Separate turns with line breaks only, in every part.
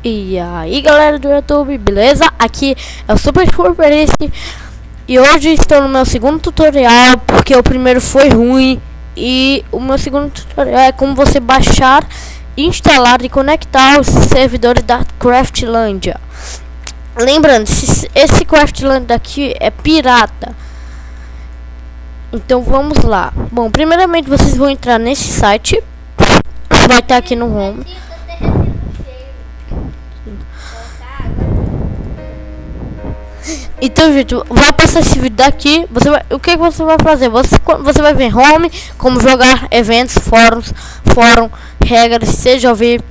E aí galera do YouTube, beleza? Aqui é o Super e hoje estou no meu segundo tutorial, porque o primeiro foi ruim. E o meu segundo tutorial é como você baixar, instalar e conectar os servidores da Craftlandia. Lembrando, esse Craftlandia aqui é pirata. Então vamos lá. Bom, primeiramente vocês vão entrar nesse site. Vai estar aqui no home. Então, gente, vai passar esse vídeo daqui. O que você vai fazer? Você vai ver home, como jogar, eventos, fórum, regras, seja VIP,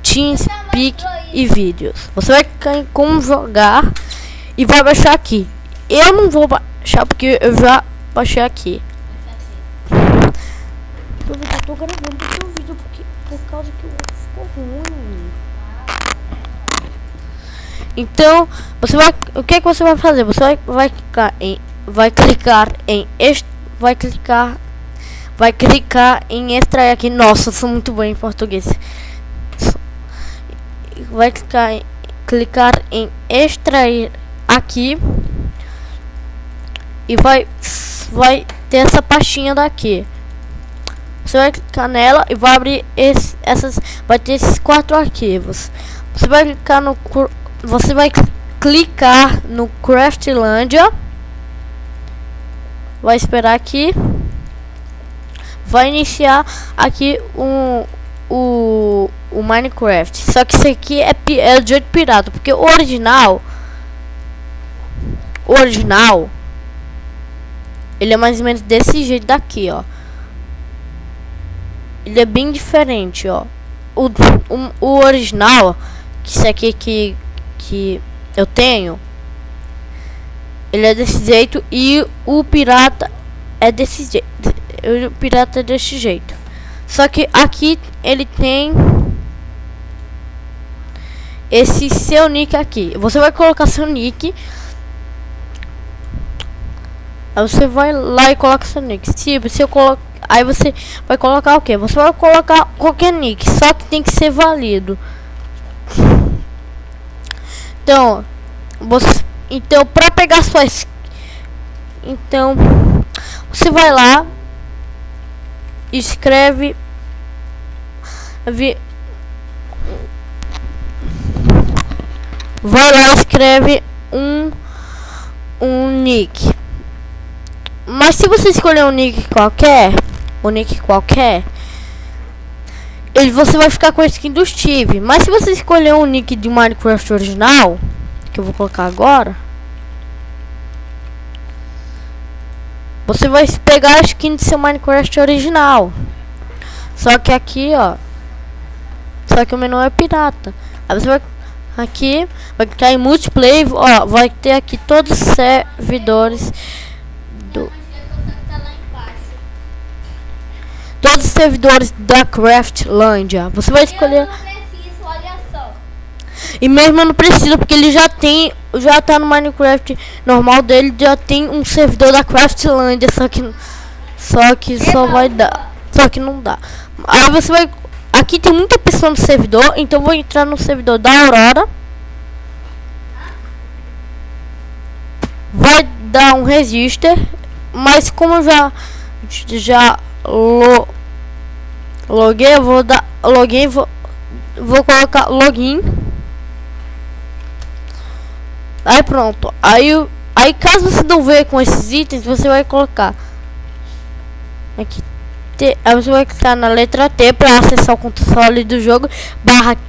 TeamSpeak e vídeos. Você vai clicar em como jogar e vai baixar aqui. Eu não vou baixar porque eu já baixei aqui. Eu tô gravando o vídeo por causa que o outro ficou ruim. Então, o que você vai fazer? Você vai clicar em extrair aqui. Nossa, eu sou muito bom em português. Vai clicar em extrair aqui e vai ter essa pastinha daqui. Você vai clicar nela e vai abrir vai ter esses 4 arquivos. Você vai clicar no Craftlandia, vai esperar aqui, vai iniciar aqui o Minecraft. Só que isso aqui é de jeito pirata, porque o original ele é mais ou menos desse jeito daqui, ó. Ele é bem diferente, ó. O original, que isso aqui que eu tenho, ele é desse jeito, e o pirata é desse jeito. O pirata é desse jeito. Só que aqui ele tem esse seu nick aqui. Você vai colocar seu nick. Aí você vai lá e coloca seu nick. Se eu colocar, aí você vai colocar o que? Você vai colocar qualquer nick, só que tem que ser válido. Então, para pegar suas, então você vai lá, escreve, escreve um nick. Mas se você escolher um nick qualquer, você vai ficar com a skin do Steve. Mas se você escolher um nick de Minecraft original, que eu vou colocar agora, você vai pegar a skin do seu Minecraft original. Só que aqui, ó, o menu é pirata. Aí você vai aqui, vai clicar em multiplayer, ó, vai ter aqui todos os servidores da Craftlandia. Você vai escolher. E mesmo eu não preciso, porque ele já tá no Minecraft normal dele, já tem um servidor da Craftlandia, só que não dá. Aí você vai, aqui tem muita pessoa no servidor, então vou entrar no servidor da Aurora. Vai dar um register, mas como eu já loguei, eu vou dar login, vou colocar login. Aí pronto. Aí caso você não veja com esses itens, você vai colocar aqui aí você vai clicar na letra T para acessar o console do jogo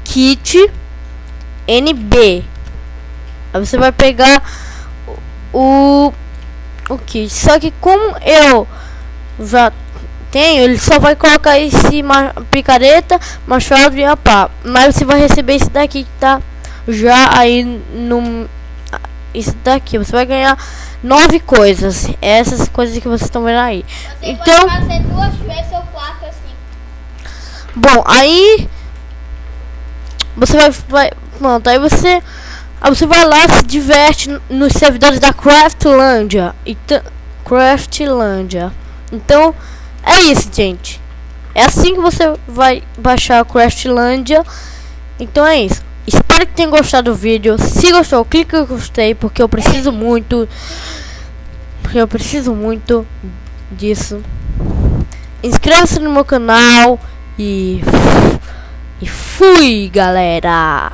/kit NB. Aí você vai pegar o kit. Só que como eu já tenho, ele só vai colocar esse picareta, machado e a pá. Mas você vai receber esse daqui que tá já aí no isso daqui. Você vai ganhar 9 coisas. Essas coisas que vocês estão vendo aí. Então
pode fazer 2 vezes ou 4 assim.
Bom, aí você vai pronto, aí você vai lá, se diverte nos servidores da Craftlandia. Então é isso, gente. É assim que você vai baixar a Craftlandia. Então é isso. Espero que tenham gostado do vídeo. Se gostou, clique em gostei, porque eu preciso muito. Porque eu preciso muito disso. Inscreva-se no meu canal e fui, galera.